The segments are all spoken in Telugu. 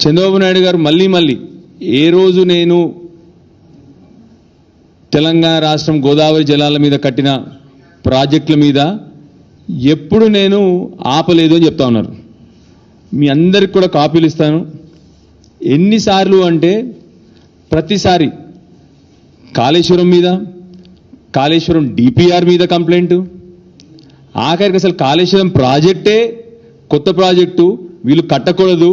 చంద్రబాబు నాయుడు గారు మళ్ళీ ఏ రోజు నేను తెలంగాణ రాష్ట్రం గోదావరి జలాల మీద కట్టిన ప్రాజెక్టుల మీద ఎప్పుడు నేను ఆపలేదు అని చెప్తా ఉన్నారు. మీ అందరికి కూడా కాపీలు ఇస్తాను. ఎన్నిసార్లు అంటే ప్రతిసారి కాళేశ్వరం మీద, కాళేశ్వరం డిపిఆర్ మీద కంప్లైంట్, ఆఖరికి అసలు కాళేశ్వరం ప్రాజెక్టే కొత్త ప్రాజెక్టు, వీళ్ళు కట్టకూడదు,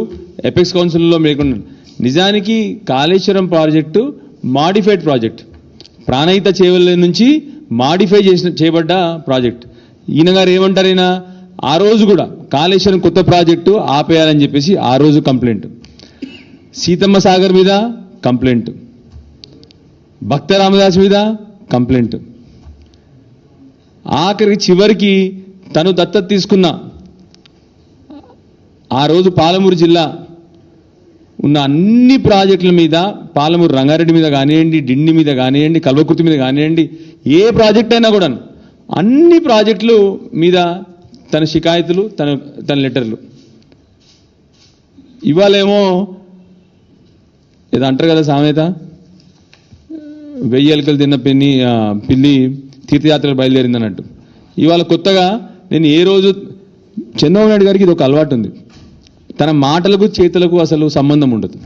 ఎపెక్స్ కౌన్సిల్లో లేకుండా. నిజానికి Kaleshwaram project modified project, Pranahita Chevella నుంచి మాడిఫై చేయబడ్డ ప్రాజెక్ట్. ఈయన గారు ఏమంటారు, ఈయన ఆ రోజు కూడా కాళేశ్వరం కొత్త ప్రాజెక్టు ఆపేయాలని చెప్పేసి ఆ రోజు కంప్లైంట్, సీతమ్మ సాగర్ మీద కంప్లైంట్, భక్త రామదాస్ మీద కంప్లైంట్, ఆఖరికి చివరికి తను దత్తత తీసుకున్న ఆ రోజు పాలమూరు జిల్లా ఉన్న అన్ని ప్రాజెక్టుల మీద, పాలమూరు రంగారెడ్డి మీద కానివ్వండి, డిండి మీద కానివ్వండి, కల్వకుర్తి మీద కానివ్వండి, ఏ ప్రాజెక్ట్ అయినా కూడా అన్ని ప్రాజెక్టులు మీద తన షికాయతులు, తన లెటర్లు. ఇవాళేమో ఏదో అంటారు కదా సామెత, 1000 ఎలుకలు తిన్న పిల్లి తీర్థయాత్రలు బయలుదేరింది అన్నట్టు. ఇవాళ కొత్తగా నేను ఏ రోజు చంద్రబాబు నాయుడు గారికి ఇది ఒక అలవాటు ఉంది, తన మాటలకు చేతులకు అసలు సంబంధం ఉండదు.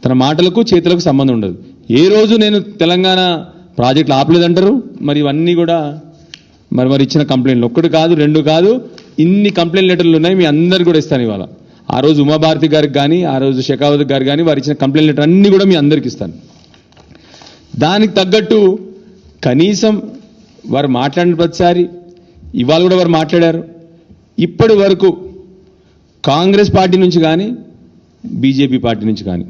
తన మాటలకు చేతులకు సంబంధం ఉండదు. ఏ రోజు నేను తెలంగాణ ప్రాజెక్టులు ఆపలేదంటారు. మరి ఇవన్నీ కూడా మరి ఇచ్చిన కంప్లైంట్లు ఒక్కటి కాదు, 2 కాదు, ఇన్ని కంప్లైంట్ లెటర్లు ఉన్నాయి. మీ అందరికి కూడా ఇస్తాను ఇవాళ. ఆ రోజు ఉమాభారతి గారికి కానీ, ఆ రోజు షెకావత్ గారు కానీ వారు ఇచ్చిన కంప్లైంట్ లెటర్ అన్నీ కూడా మీ అందరికి ఇస్తాను. దానికి తగ్గట్టు కనీసం వారు మాట్లాడిన ప్రతిసారి ఇవాళ కూడా వారు మాట్లాడారు. ఇప్పటి వరకు కాంగ్రెస్ పార్టీ నుంచి కానీ, బీజేపీ పార్టీ నుంచి కానీ,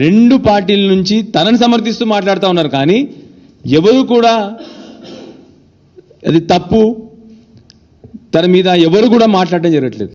2 పార్టీల నుంచి తనని సమర్థిస్తూ మాట్లాడుతూ ఉన్నారు. కానీ ఎవరు కూడా అది తప్పు, తన మీద ఎవరు కూడా మాట్లాడటం జరగట్లేదు.